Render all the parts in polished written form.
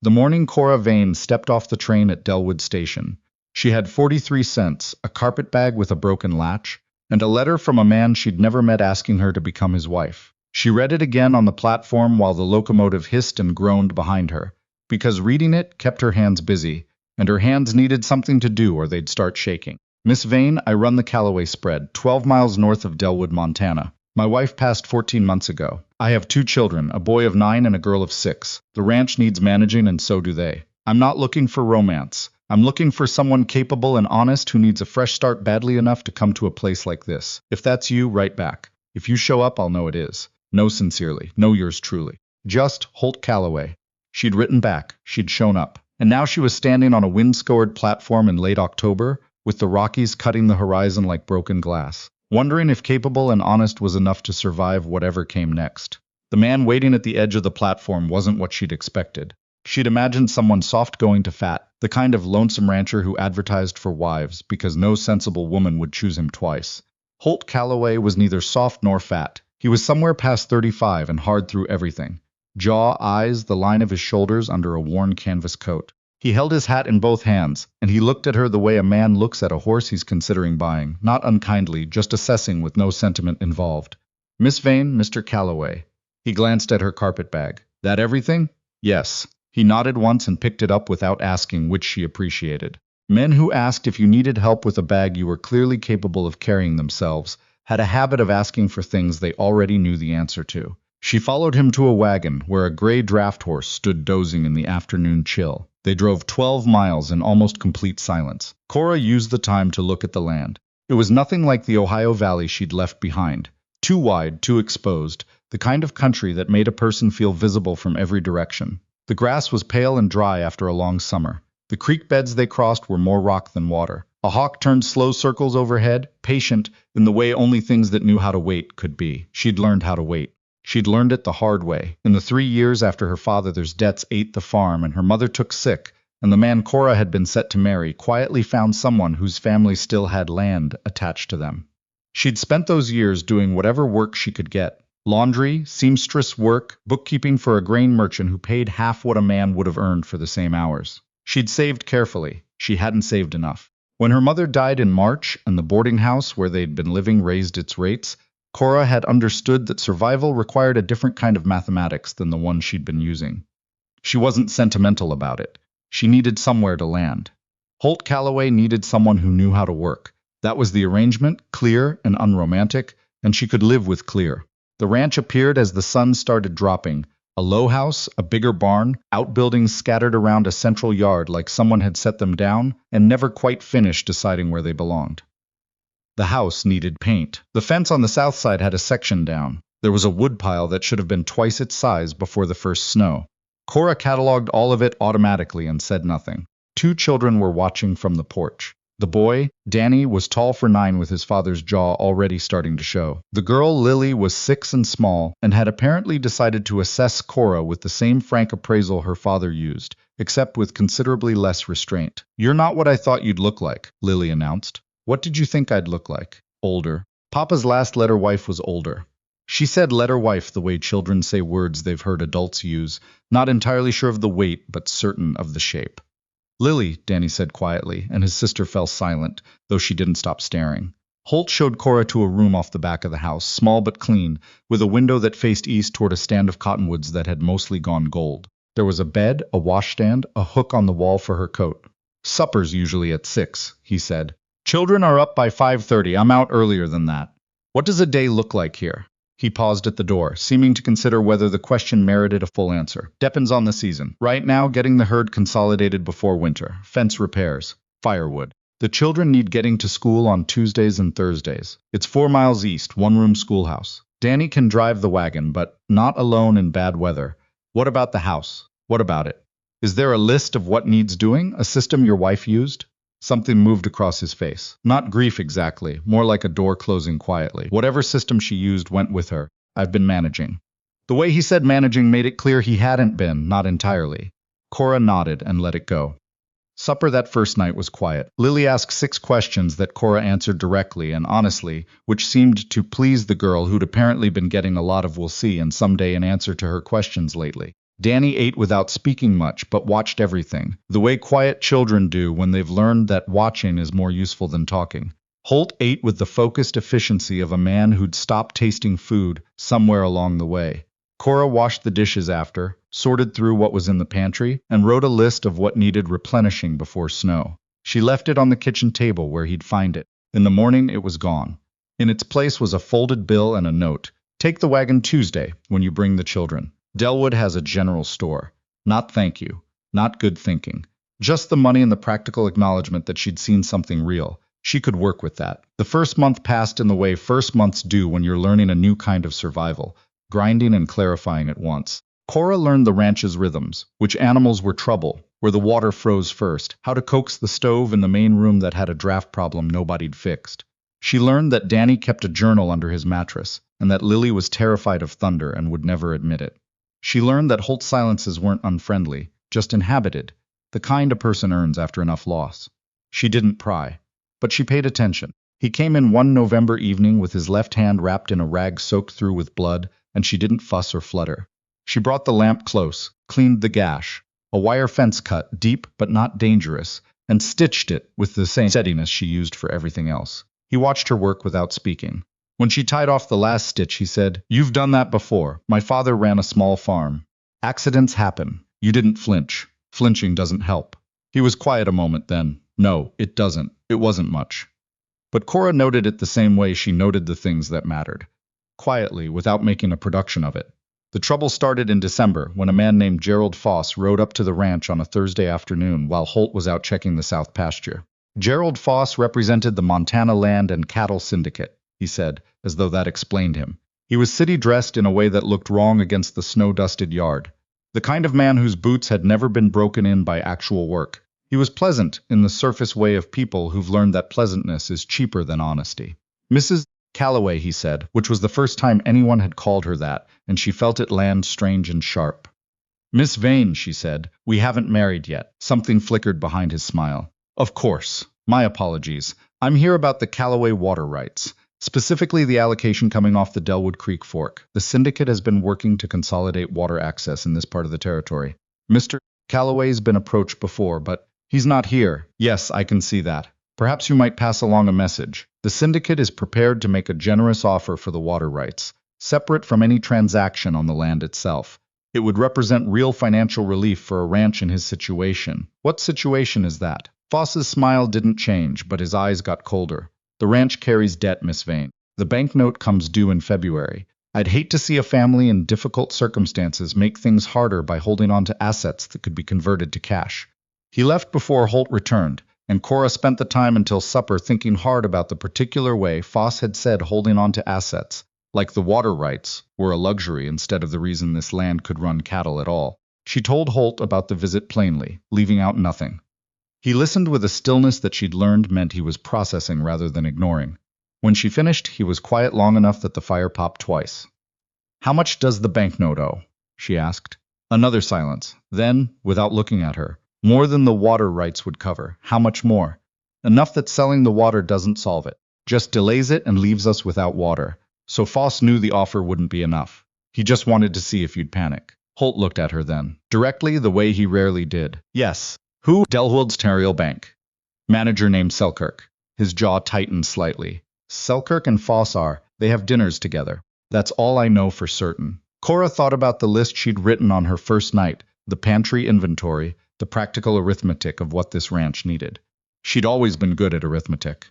The morning Cora Vane stepped off the train at Dellwood station. She had 43 cents, a carpetbag with a broken latch, and a letter from a man she'd never met asking her to become his wife. She read it again on the platform while the locomotive hissed and groaned behind her, because reading it kept her hands busy, and her hands needed something to do or they'd start shaking. Miss Vane, I run the Callaway spread, 12 miles north of Dellwood, Montana. My wife passed 14 months ago. I have 2 children, a boy of 9 and a girl of 6. The ranch needs managing and so do they. I'm not looking for romance. I'm looking for someone capable and honest who needs a fresh start badly enough to come to a place like this. If that's you, write back. If you show up, I'll know it is. No, sincerely. No, yours truly. Just Holt Callaway. She'd written back. She'd shown up. And now she was standing on a wind-scoured platform in late October, with the Rockies cutting the horizon like broken glass, wondering if capable and honest was enough to survive whatever came next. The man waiting at the edge of the platform wasn't what she'd expected. She'd imagined someone soft going to fat, the kind of lonesome rancher who advertised for wives because no sensible woman would choose him twice. Holt Callaway was neither soft nor fat. He was somewhere past 35 and hard through everything. Jaw, eyes, the line of his shoulders under a worn canvas coat. He held his hat in both hands, and he looked at her the way a man looks at a horse he's considering buying, not unkindly, just assessing with no sentiment involved. Miss Vane, Mr. Callaway. He glanced at her carpetbag. That everything? Yes. He nodded once and picked it up without asking, which she appreciated. Men who asked if you needed help with a bag you were clearly capable of carrying themselves had a habit of asking for things they already knew the answer to. She followed him to a wagon where a gray draft horse stood dozing in the afternoon chill. They drove 12 miles in almost complete silence. Cora used the time to look at the land. It was nothing like the Ohio Valley she'd left behind. Too wide, too exposed, the kind of country that made a person feel visible from every direction. The grass was pale and dry after a long summer. The creek beds they crossed were more rock than water. A hawk turned slow circles overhead, patient, in the way only things that knew how to wait could be. She'd learned how to wait. She'd learned it the hard way. In the 3 years after her father's debts ate the farm and her mother took sick, and the man Cora had been set to marry quietly found someone whose family still had land attached to them. She'd spent those years doing whatever work she could get. Laundry, seamstress work, bookkeeping for a grain merchant who paid half what a man would have earned for the same hours. She'd saved carefully. She hadn't saved enough. When her mother died in March and the boarding house where they'd been living raised its rates, Cora had understood that survival required a different kind of mathematics than the one she'd been using. She wasn't sentimental about it. She needed somewhere to land. Holt Callaway needed someone who knew how to work. That was the arrangement, clear and unromantic, and she could live with clear. The ranch appeared as the sun started dropping. A low house, a bigger barn, outbuildings scattered around a central yard like someone had set them down and never quite finished deciding where they belonged. The house needed paint. The fence on the south side had a section down. There was a woodpile that should have been twice its size before the first snow. Cora cataloged all of it automatically and said nothing. 2 children were watching from the porch. The boy, Danny, was tall for 9 with his father's jaw already starting to show. The girl, Lily, was 6 and small and had apparently decided to assess Cora with the same frank appraisal her father used, except with considerably less restraint. "You're not what I thought you'd look like," Lily announced. "What did you think I'd look like?" "Older." Papa's last letter wife was older. She said letter wife the way children say words they've heard adults use, not entirely sure of the weight but certain of the shape. "Lily," Danny said quietly, and his sister fell silent, though she didn't stop staring. Holt showed Cora to a room off the back of the house, small but clean, with a window that faced east toward a stand of cottonwoods that had mostly gone gold. There was a bed, a washstand, a hook on the wall for her coat. "Supper's usually at 6, he said. "Children are up by 5:30. I'm out earlier than that." "What does a day look like here?" He paused at the door, seeming to consider whether the question merited a full answer. "Depends on the season. Right now, getting the herd consolidated before winter. Fence repairs. Firewood. The children need getting to school on Tuesdays and Thursdays. It's 4 miles east, 1-room schoolhouse. Danny can drive the wagon, but not alone in bad weather. What about the house? What about it? Is there a list of what needs doing? A system your wife used?" Something moved across his face. Not grief exactly, more like a door closing quietly. Whatever system she used went with her. "I've been managing." The way he said managing made it clear he hadn't been, not entirely. Cora nodded and let it go. Supper that first night was quiet. Lily asked 6 questions that Cora answered directly and honestly, which seemed to please the girl who'd apparently been getting a lot of "we'll see" and someday an answer to her questions lately. Danny ate without speaking much, but watched everything, the way quiet children do when they've learned that watching is more useful than talking. Holt ate with the focused efficiency of a man who'd stopped tasting food somewhere along the way. Cora washed the dishes after, sorted through what was in the pantry, and wrote a list of what needed replenishing before snow. She left it on the kitchen table where he'd find it. In the morning, it was gone. In its place was a folded bill and a note. Take the wagon Tuesday when you bring the children. Dellwood has a general store. Not thank you. Not good thinking. Just the money and the practical acknowledgement that she'd seen something real. She could work with that. The first month passed in the way first months do when you're learning a new kind of survival, grinding and clarifying at once. Cora learned the ranch's rhythms, which animals were trouble, where the water froze first, how to coax the stove in the main room that had a draft problem nobody'd fixed. She learned that Danny kept a journal under his mattress, and that Lily was terrified of thunder and would never admit it. She learned that Holt's silences weren't unfriendly, just inhabited, the kind a person earns after enough loss. She didn't pry, but she paid attention. He came in one November evening with his left hand wrapped in a rag soaked through with blood, and she didn't fuss or flutter. She brought the lamp close, cleaned the gash, a wire fence cut, deep but not dangerous, and stitched it with the same steadiness she used for everything else. He watched her work without speaking. When she tied off the last stitch, he said, "You've done that before. My father ran a small farm. Accidents happen. You didn't flinch. Flinching doesn't help." He was quiet a moment then. "No, it doesn't. It wasn't much." But Cora noted it the same way she noted the things that mattered. Quietly, without making a production of it. The trouble started in December, when a man named Gerald Foss rode up to the ranch on a Thursday afternoon while Holt was out checking the south pasture. Gerald Foss represented the Montana Land and Cattle Syndicate, he said, as though that explained him. He was city-dressed in a way that looked wrong against the snow-dusted yard. The kind of man whose boots had never been broken in by actual work. He was pleasant in the surface way of people who've learned that pleasantness is cheaper than honesty. "Mrs. Calloway," he said, which was the first time anyone had called her that, and she felt it land strange and sharp. "Miss Vane," she said, "we haven't married yet." Something flickered behind his smile. "Of course. My apologies. I'm here about the Calloway water rights. Specifically the allocation coming off the Dellwood Creek Fork. The syndicate has been working to consolidate water access in this part of the territory. Mr. Calloway's been approached before, but he's not here." "Yes, I can see that. Perhaps you might pass along a message. The syndicate is prepared to make a generous offer for the water rights, separate from any transaction on the land itself. It would represent real financial relief for a ranch in his situation." "What situation is that?" Foss's smile didn't change, but his eyes got colder. "The ranch carries debt, Miss Vane. The banknote comes due in February. I'd hate to see a family in difficult circumstances make things harder by holding on to assets that could be converted to cash." He left before Holt returned, and Cora spent the time until supper thinking hard about the particular way Foss had said holding on to assets, like the water rights, were a luxury instead of the reason this land could run cattle at all. She told Holt about the visit plainly, leaving out nothing. He listened with a stillness that she'd learned meant he was processing rather than ignoring. When she finished, he was quiet long enough that the fire popped twice. "How much does the banknote owe?" she asked. Another silence. Then, without looking at her, "More than the water rights would cover." "How much more?" "Enough that selling the water doesn't solve it. Just delays it and leaves us without water." So Foss knew the offer wouldn't be enough. He just wanted to see if you'd panic. Holt looked at her then, directly, the way he rarely did. "Yes." "Who?" "Dellwood's Terrial Bank. Manager named Selkirk." His jaw tightened slightly. "Selkirk and Foss they have dinners together. That's all I know for certain." Cora thought about the list she'd written on her first night, the pantry inventory, the practical arithmetic of what this ranch needed. She'd always been good at arithmetic.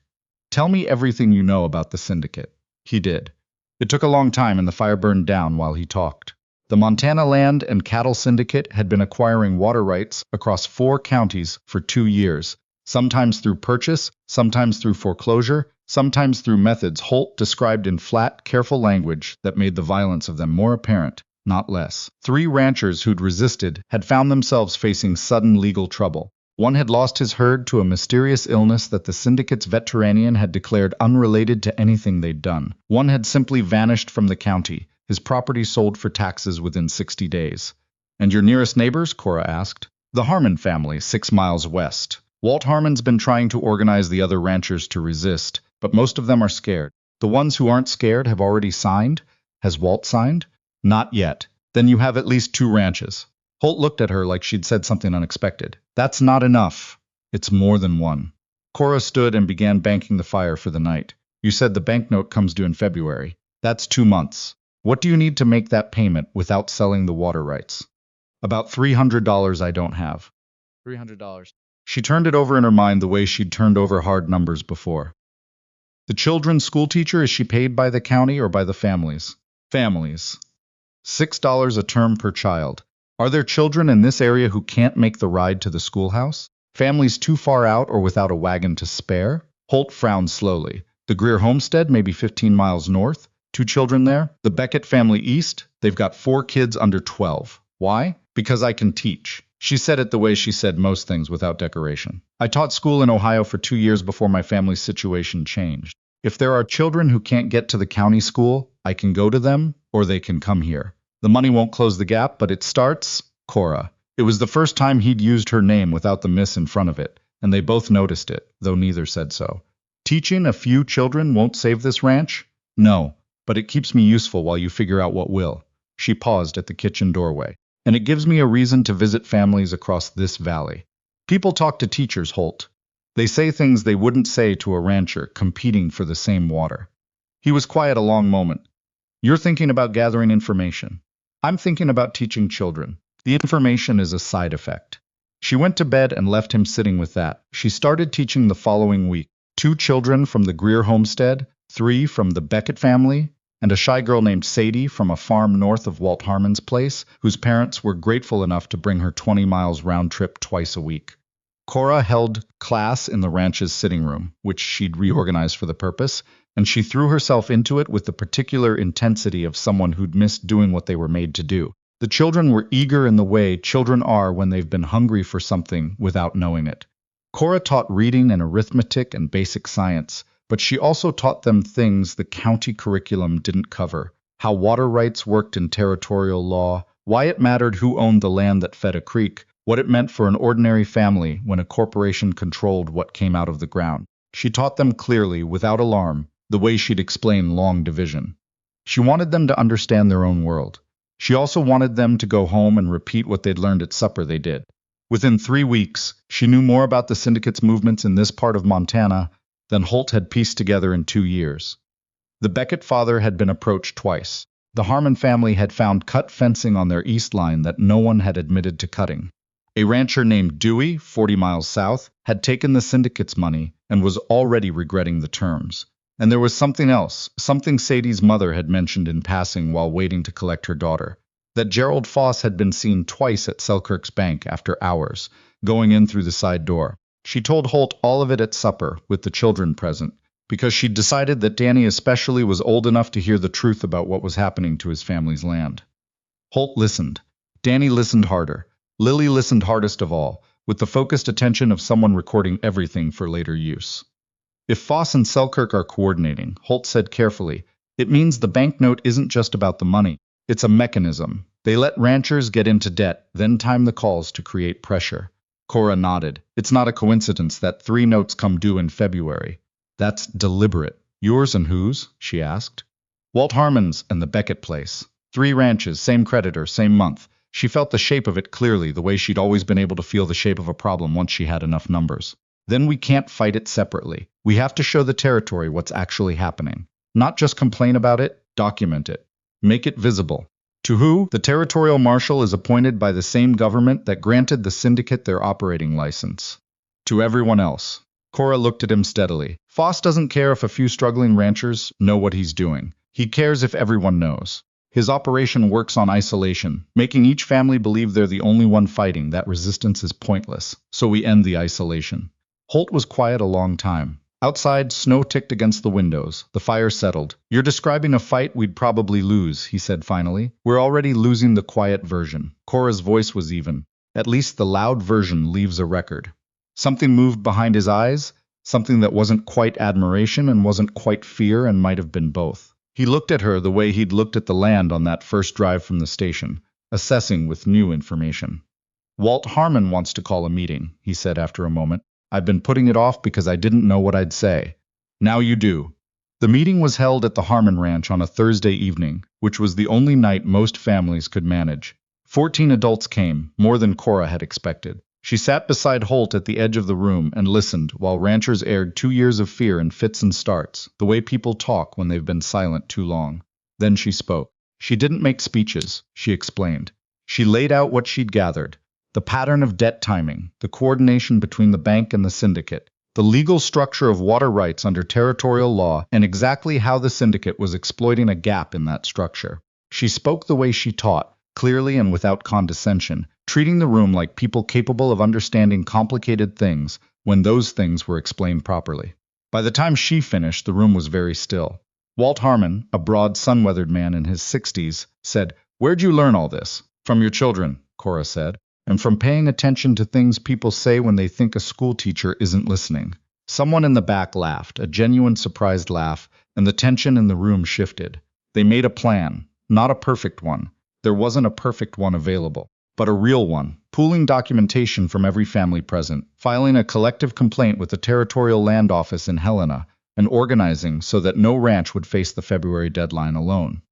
"Tell me everything you know about the syndicate." He did. It took a long time and the fire burned down while he talked. The Montana Land and Cattle Syndicate had been acquiring water rights across 4 counties for 2 years, sometimes through purchase, sometimes through foreclosure, sometimes through methods Holt described in flat, careful language that made the violence of them more apparent, not less. 3 ranchers who'd resisted had found themselves facing sudden legal trouble. One had lost his herd to a mysterious illness that the syndicate's veterinarian had declared unrelated to anything they'd done. One had simply vanished from the county, his property sold for taxes within 60 days. "And your nearest neighbors?" Cora asked. "The Harmon family, 6 miles west. Walt Harmon's been trying to organize the other ranchers to resist, but most of them are scared. The ones who aren't scared have already signed." "Has Walt signed?" "Not yet." "Then you have at least 2 ranches." Holt looked at her like she'd said something unexpected. That's not enough. It's more than one. Cora stood and began banking the fire for the night. You said the banknote comes due in February. That's 2 months. What do you need to make that payment without selling the water rights? About $300 I don't have. $300. She turned it over in her mind the way she'd turned over hard numbers before. The children's schoolteacher, is she paid by the county or by the families? Families. $6 a term per child. Are there children in this area who can't make the ride to the schoolhouse? Families too far out or without a wagon to spare? Holt frowned slowly. The Greer homestead, maybe 15 miles north. 2 children there. The Beckett family east. They've got 4 kids under 12. Why? Because I can teach. She said it the way she said most things, without decoration. I taught school in Ohio for 2 years before my family's situation changed. If there are children who can't get to the county school, I can go to them, or they can come here. The money won't close the gap, but it starts. Cora. It was the first time he'd used her name without the miss in front of it, and they both noticed it, though neither said so. Teaching a few children won't save this ranch? No, but it keeps me useful while you figure out what will. She paused at the kitchen doorway. And it gives me a reason to visit families across this valley. People talk to teachers, Holt. They say things they wouldn't say to a rancher competing for the same water. He was quiet a long moment. You're thinking about gathering information. I'm thinking about teaching children. The information is a side effect. She went to bed and left him sitting with that. She started teaching the following week. 2 children from the Greer homestead, 3 from the Beckett family, and a shy girl named Sadie from a farm north of Walt Harmon's place, whose parents were grateful enough to bring her 20 miles round trip twice a week. Cora held class in the ranch's sitting room, which she'd reorganized for the purpose, and she threw herself into it with the particular intensity of someone who'd missed doing what they were made to do. The children were eager in the way children are when they've been hungry for something without knowing it. Cora taught reading and arithmetic and basic science, but she also taught them things the county curriculum didn't cover: how water rights worked in territorial law, why it mattered who owned the land that fed a creek, what it meant for an ordinary family when a corporation controlled what came out of the ground. She taught them clearly, without alarm, the way she'd explain long division. She wanted them to understand their own world. She also wanted them to go home and repeat what they'd learned at supper. They did. Within 3 weeks, she knew more about the syndicate's movements in this part of Montana than Holt had pieced together in 2 years. The Beckett father had been approached twice. The Harmon family had found cut fencing on their east line that no one had admitted to cutting. A rancher named Dewey, 40 miles south, had taken the syndicate's money and was already regretting the terms. And there was something else, something Sadie's mother had mentioned in passing while waiting to collect her daughter. That Gerald Foss had been seen twice at Selkirk's bank after hours, going in through the side door. She told Holt all of it at supper, with the children present, because she'd decided that Danny especially was old enough to hear the truth about what was happening to his family's land. Holt listened. Danny listened harder. Lily listened hardest of all, with the focused attention of someone recording everything for later use. If Foss and Selkirk are coordinating, Holt said carefully, it means the banknote isn't just about the money. It's a mechanism. They let ranchers get into debt, then time the calls to create pressure. Cora nodded. It's not a coincidence that 3 notes come due in February. That's deliberate. Yours and whose? She asked. Walt Harmon's and the Beckett place. 3 ranches, same creditor, same month. She felt the shape of it clearly, the way she'd always been able to feel the shape of a problem once she had enough numbers. Then we can't fight it separately. We have to show the territory what's actually happening. Not just complain about it, document it. Make it visible. To who? The territorial marshal is appointed by the same government that granted the syndicate their operating license. To everyone else. Cora looked at him steadily. Foss doesn't care if a few struggling ranchers know what he's doing. He cares if everyone knows. His operation works on isolation, making each family believe they're the only one fighting. That resistance is pointless, so we end the isolation. Holt was quiet a long time. Outside, snow ticked against the windows. The fire settled. You're describing a fight we'd probably lose, he said finally. We're already losing the quiet version. Cora's voice was even. At least the loud version leaves a record. Something moved behind his eyes, something that wasn't quite admiration and wasn't quite fear and might have been both. He looked at her the way he'd looked at the land on that first drive from the station, assessing with new information. Walt Harmon wants to call a meeting, he said after a moment. I've been putting it off because I didn't know what I'd say. Now you do. The meeting was held at the Harmon Ranch on a Thursday evening, which was the only night most families could manage. 14 adults came, more than Cora had expected. She sat beside Holt at the edge of the room and listened while ranchers aired 2 years of fear in fits and starts, the way people talk when they've been silent too long. Then she spoke. She didn't make speeches, she explained. She laid out what she'd gathered. The pattern of debt timing, the coordination between the bank and the syndicate, the legal structure of water rights under territorial law, and exactly how the syndicate was exploiting a gap in that structure. She spoke the way she taught, clearly and without condescension, treating the room like people capable of understanding complicated things when those things were explained properly. By the time she finished, the room was very still. Walt Harmon, a broad, sun-weathered man in his 60s, said, "Where'd you learn all this?" "From your children," Cora said, "and from paying attention to things people say when they think a schoolteacher isn't listening." Someone in the back laughed, a genuine surprised laugh, and the tension in the room shifted. They made a plan, not a perfect one. There wasn't a perfect one available, but a real one, pooling documentation from every family present, filing a collective complaint with the Territorial Land Office in Helena, and organizing so that no ranch would face the February deadline alone.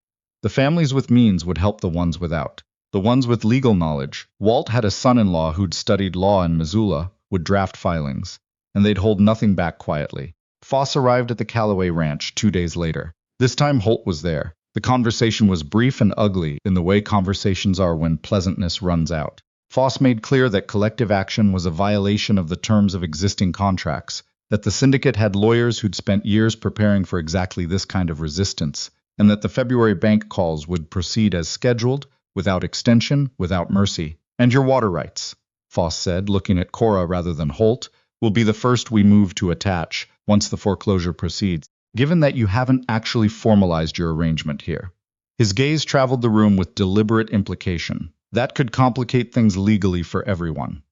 The families with means would help the ones without. The ones with legal knowledge, Walt had a son-in-law who'd studied law in Missoula, would draft filings, and they'd hold nothing back quietly. Foss arrived at the Callaway Ranch 2 days later. This time Holt was there. The conversation was brief and ugly in the way conversations are when pleasantness runs out. Foss made clear that collective action was a violation of the terms of existing contracts, that the syndicate had lawyers who'd spent years preparing for exactly this kind of resistance, and that the February bank calls would proceed as scheduled, without extension, without mercy. "And your water rights," Foss said, looking at Cora rather than Holt, "will be the first we move to attach once the foreclosure proceeds, given that you haven't actually formalized your arrangement here." His gaze traveled the room with deliberate implication. That could complicate things legally for everyone.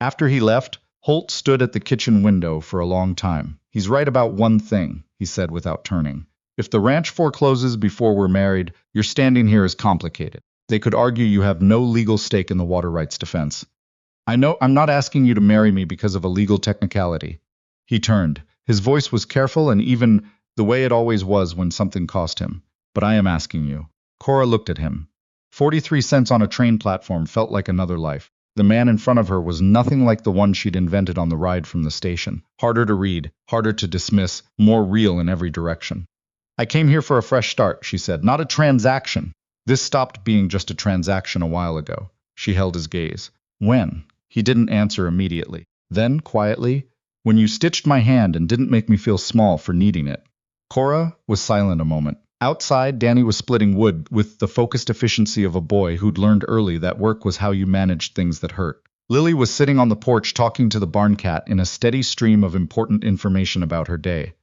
After he left, Holt stood at the kitchen window for a long time. "He's right about one thing," he said without turning. "If the ranch forecloses before we're married, your standing here is complicated. They could argue you have no legal stake in the water rights defense. I know I'm not asking you to marry me because of a legal technicality." He turned. His voice was careful and even, the way it always was when something cost him. "But I am asking you." Cora looked at him. 43 cents on a train platform felt like another life. The man in front of her was nothing like the one she'd invented on the ride from the station. Harder to read, harder to dismiss, more real in every direction. "I came here for a fresh start," she said, "not a transaction." This stopped being just a transaction a while ago. She held his gaze. "When?" He didn't answer immediately. Then, quietly, "When you stitched my hand and didn't make me feel small for needing it." Cora was silent a moment. Outside, Danny was splitting wood with the focused efficiency of a boy who'd learned early that work was how you managed things that hurt. Lily was sitting on the porch talking to the barn cat in a steady stream of important information about her day.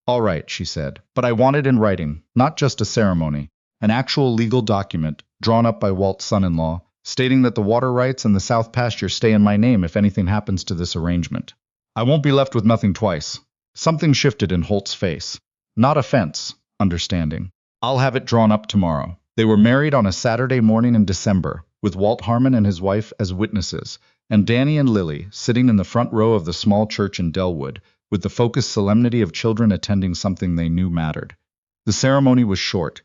"All right," she said, "but I want it in writing, not just a ceremony. An actual legal document, drawn up by Walt's son-in-law, stating that the water rights and the south pasture stay in my name if anything happens to this arrangement. I won't be left with nothing twice." Something shifted in Holt's face. Not offense, understanding. "I'll have it drawn up tomorrow." They were married on a Saturday morning in December, with Walt Harmon and his wife as witnesses, and Danny and Lily sitting in the front row of the small church in Dellwood, with the focused solemnity of children attending something they knew mattered. The ceremony was short.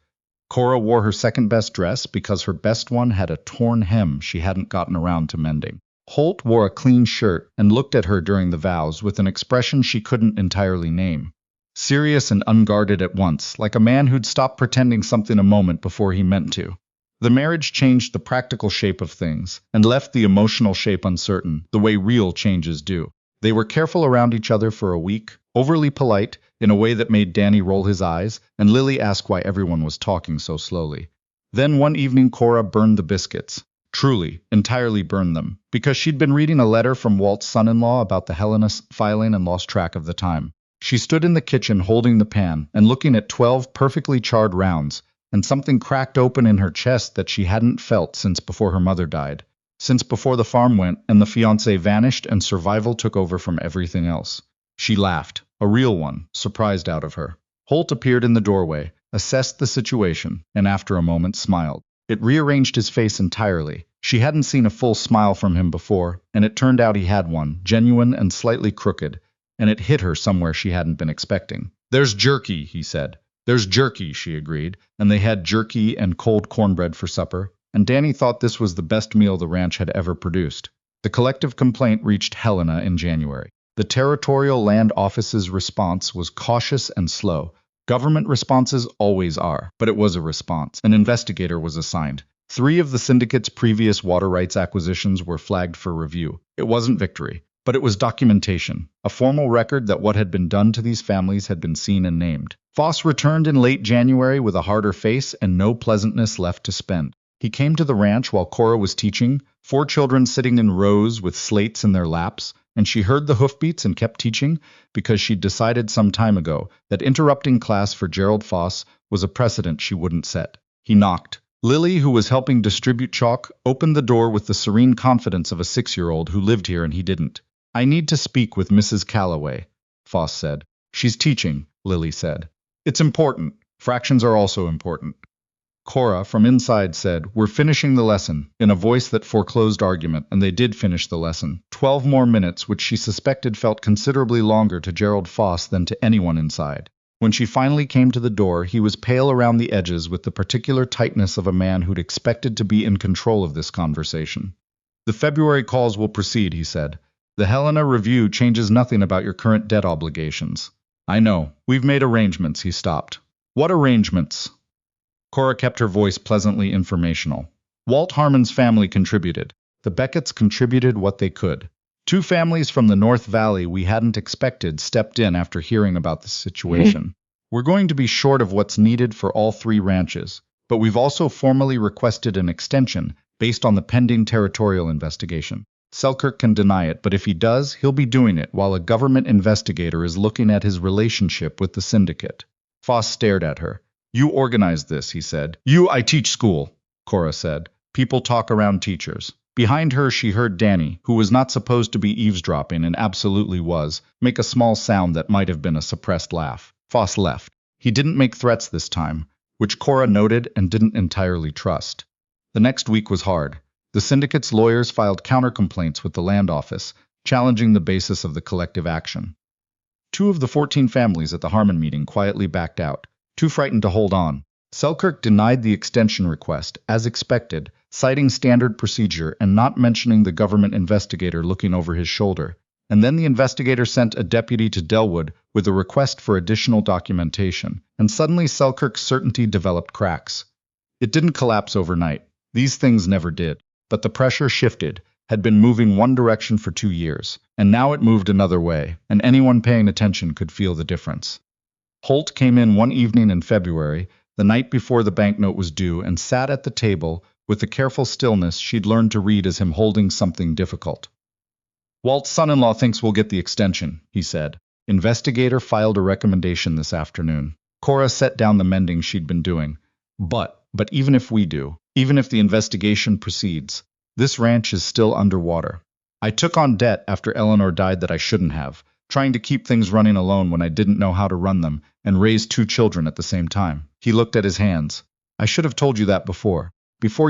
Cora wore her second-best dress because her best one had a torn hem she hadn't gotten around to mending. Holt wore a clean shirt and looked at her during the vows with an expression she couldn't entirely name. Serious and unguarded at once, like a man who'd stopped pretending something a moment before he meant to. The marriage changed the practical shape of things, and left the emotional shape uncertain, the way real changes do. They were careful around each other for a week, overly polite, in a way that made Danny roll his eyes, and Lily ask why everyone was talking so slowly. Then one evening Cora burned the biscuits. Truly, entirely burned them, because she'd been reading a letter from Walt's son-in-law about the Helena filing and lost track of the time. She stood in the kitchen holding the pan and looking at 12 perfectly charred rounds, and something cracked open in her chest that she hadn't felt since before her mother died. Since before the farm went and the fiancé vanished and survival took over from everything else. She laughed, a real one, surprised out of her. Holt appeared in the doorway, assessed the situation, and after a moment smiled. It rearranged his face entirely. She hadn't seen a full smile from him before, and it turned out he had one, genuine and slightly crooked, and it hit her somewhere she hadn't been expecting. "There's jerky," he said. "There's jerky," she agreed, and they had jerky and cold cornbread for supper, and Danny thought this was the best meal the ranch had ever produced. The collective complaint reached Helena in January. The Territorial Land Office's response was cautious and slow. Government responses always are, but it was a response. An investigator was assigned. 3 of the syndicate's previous water rights acquisitions were flagged for review. It wasn't victory, but it was documentation, a formal record that what had been done to these families had been seen and named. Foss returned in late January with a harder face and no pleasantness left to spend. He came to the ranch while Cora was teaching, 4 children sitting in rows with slates in their laps, and she heard the hoofbeats and kept teaching because she'd decided some time ago that interrupting class for Gerald Foss was a precedent she wouldn't set. He knocked. Lily, who was helping distribute chalk, opened the door with the serene confidence of a 6-year-old who lived here and he didn't. "I need to speak with Mrs. Calloway," Foss said. "She's teaching," Lily said. "It's important. Fractions are also important." Cora, from inside, said, "We're finishing the lesson," in a voice that foreclosed argument, and they did finish the lesson. 12 more minutes, which she suspected felt considerably longer to Gerald Foss than to anyone inside. When she finally came to the door, he was pale around the edges with the particular tightness of a man who'd expected to be in control of this conversation. "The February calls will proceed," he said. "The Helena Review changes nothing about your current debt obligations." "I know. We've made arrangements," he stopped. "What arrangements?" Cora kept her voice pleasantly informational. Walt Harmon's family contributed. The Becketts contributed what they could. 2 families from the North Valley we hadn't expected stepped in after hearing about the situation. "We're going to be short of what's needed for all 3 ranches, but we've also formally requested an extension based on the pending territorial investigation. Selkirk can deny it, but if he does, he'll be doing it while a government investigator is looking at his relationship with the syndicate." Foss stared at her. "You organized this," he said. I teach school," Cora said. "People talk around teachers." Behind her she heard Danny, who was not supposed to be eavesdropping and absolutely was, make a small sound that might have been a suppressed laugh. Foss left. He didn't make threats this time, which Cora noted and didn't entirely trust. The next week was hard. The syndicate's lawyers filed counter-complaints with the land office, challenging the basis of the collective action. 2 of the 14 families at the Harmon meeting quietly backed out, too frightened to hold on. Selkirk denied the extension request, as expected, citing standard procedure and not mentioning the government investigator looking over his shoulder. And then the investigator sent a deputy to Dellwood with a request for additional documentation, and suddenly Selkirk's certainty developed cracks. It didn't collapse overnight. These things never did. But the pressure shifted, had been moving one direction for 2 years, and now it moved another way, and anyone paying attention could feel the difference. Holt came in one evening in February, the night before the banknote was due, and sat at the table with the careful stillness she'd learned to read as him holding something difficult. "Walt's son-in-law thinks we'll get the extension," he said. "Investigator filed a recommendation this afternoon." Cora set down the mending she'd been doing. But even if we do, even if the investigation proceeds, this ranch is still underwater. I took on debt after Eleanor died that I shouldn't have, trying to keep things running alone when I didn't know how to run them, and raise 2 children at the same time." He looked at his hands. "I should have told you that before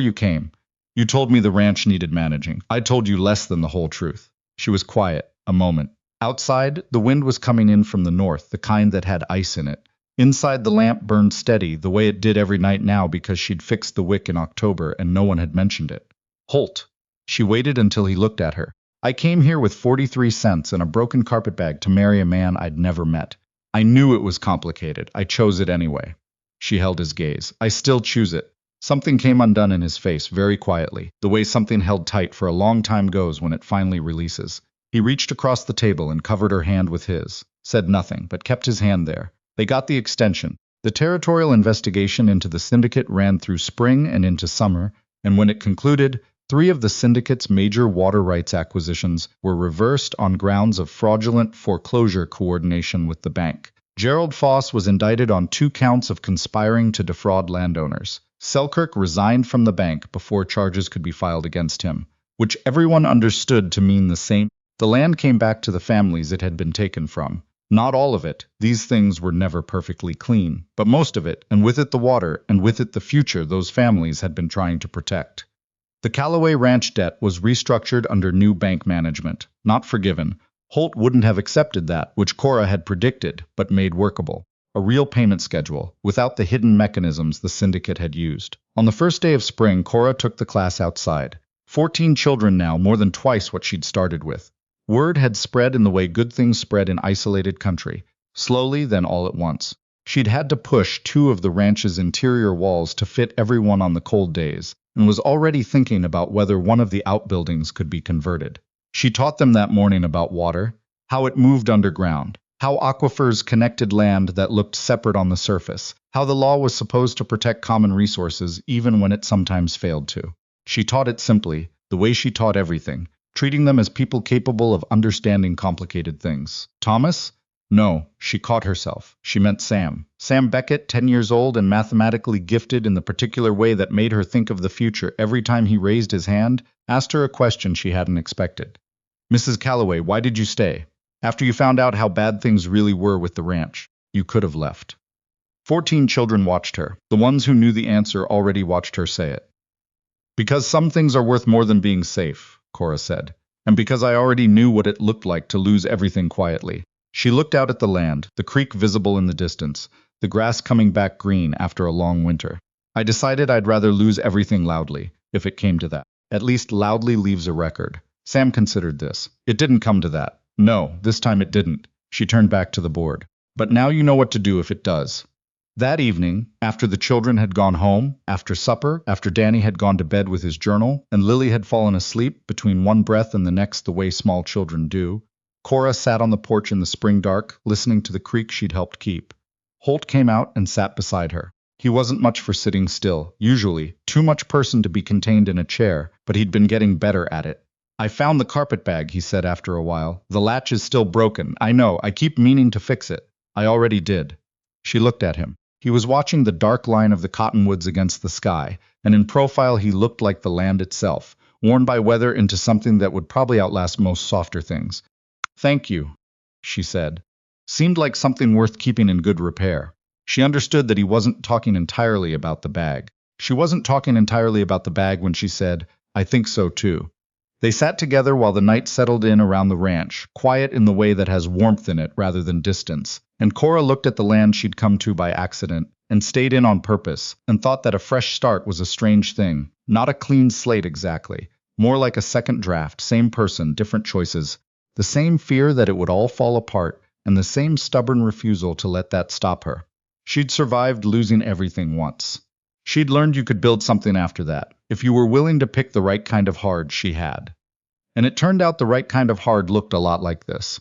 you came. You told me the ranch needed managing. I told you less than the whole truth." She was quiet, a moment. Outside, the wind was coming in from the north, the kind that had ice in it. Inside, the lamp burned steady, the way it did every night now because she'd fixed the wick in October and no one had mentioned it. "Holt." She waited until he looked at her. "I came here with 43 cents and a broken carpetbag to marry a man I'd never met. I knew it was complicated. I chose it anyway." She held his gaze. "I still choose it." Something came undone in his face, very quietly, the way something held tight for a long time goes when it finally releases. He reached across the table and covered her hand with his, said nothing, but kept his hand there. They got the extension. The territorial investigation into the syndicate ran through spring and into summer, and when it concluded, 3 of the syndicate's major water rights acquisitions were reversed on grounds of fraudulent foreclosure coordination with the bank. Gerald Foss was indicted on 2 counts of conspiring to defraud landowners. Selkirk resigned from the bank before charges could be filed against him, which everyone understood to mean the same. The land came back to the families it had been taken from. Not all of it. These things were never perfectly clean, but most of it, and with it the water, and with it the future those families had been trying to protect. The Calloway Ranch debt was restructured under new bank management, not forgiven. Holt wouldn't have accepted that, which Cora had predicted, but made workable. a real payment schedule, without the hidden mechanisms the syndicate had used. On the first day of spring, Cora took the class outside. 14 children now, more than twice what she'd started with. Word had spread in the way good things spread in isolated country, slowly, then all at once. She'd had to push 2 of the ranch's interior walls to fit everyone on the cold days, and was already thinking about whether one of the outbuildings could be converted. She taught them that morning about water, how it moved underground, how aquifers connected land that looked separate on the surface, how the law was supposed to protect common resources even when it sometimes failed to. She taught it simply, the way she taught everything, treating them as people capable of understanding complicated things. Thomas? No, she caught herself. She meant Sam. Sam Beckett, 10 years old and mathematically gifted in the particular way that made her think of the future every time he raised his hand, asked her a question she hadn't expected. Mrs. Calloway, why did you stay? After you found out how bad things really were with the ranch, you could have left. 14 children watched her. The ones who knew the answer already watched her say it. Because some things are worth more than being safe, Cora said, and because I already knew what it looked like to lose everything quietly. She looked out at the land, the creek visible in the distance, the grass coming back green after a long winter. I decided I'd rather lose everything loudly, if it came to that. At least loudly leaves a record. Sam considered this. It didn't come to that. No, this time it didn't. She turned back to the board. But now you know what to do if it does. That evening, after the children had gone home, after supper, after Danny had gone to bed with his journal, and Lily had fallen asleep between one breath and the next the way small children do, Cora sat on the porch in the spring dark, listening to the creek she'd helped keep. Holt came out and sat beside her. He wasn't much for sitting still, usually, too much person to be contained in a chair, but he'd been getting better at it. I found the carpetbag, he said after a while. The latch is still broken. I know, I keep meaning to fix it. I already did. She looked at him. He was watching the dark line of the cottonwoods against the sky, and in profile he looked like the land itself, worn by weather into something that would probably outlast most softer things. Thank you, she said. Seemed like something worth keeping in good repair. She understood that he wasn't talking entirely about the bag. She wasn't talking entirely about the bag when she said, I think so too. They sat together while the night settled in around the ranch, quiet in the way that has warmth in it rather than distance. And Cora looked at the land she'd come to by accident, and stayed in on purpose, and thought that a fresh start was a strange thing. Not a clean slate exactly. More like a second draft, same person, different choices. The same fear that it would all fall apart, and the same stubborn refusal to let that stop her. She'd survived losing everything once. She'd learned you could build something after that, if you were willing to pick the right kind of hard she had. And it turned out the right kind of hard looked a lot like this.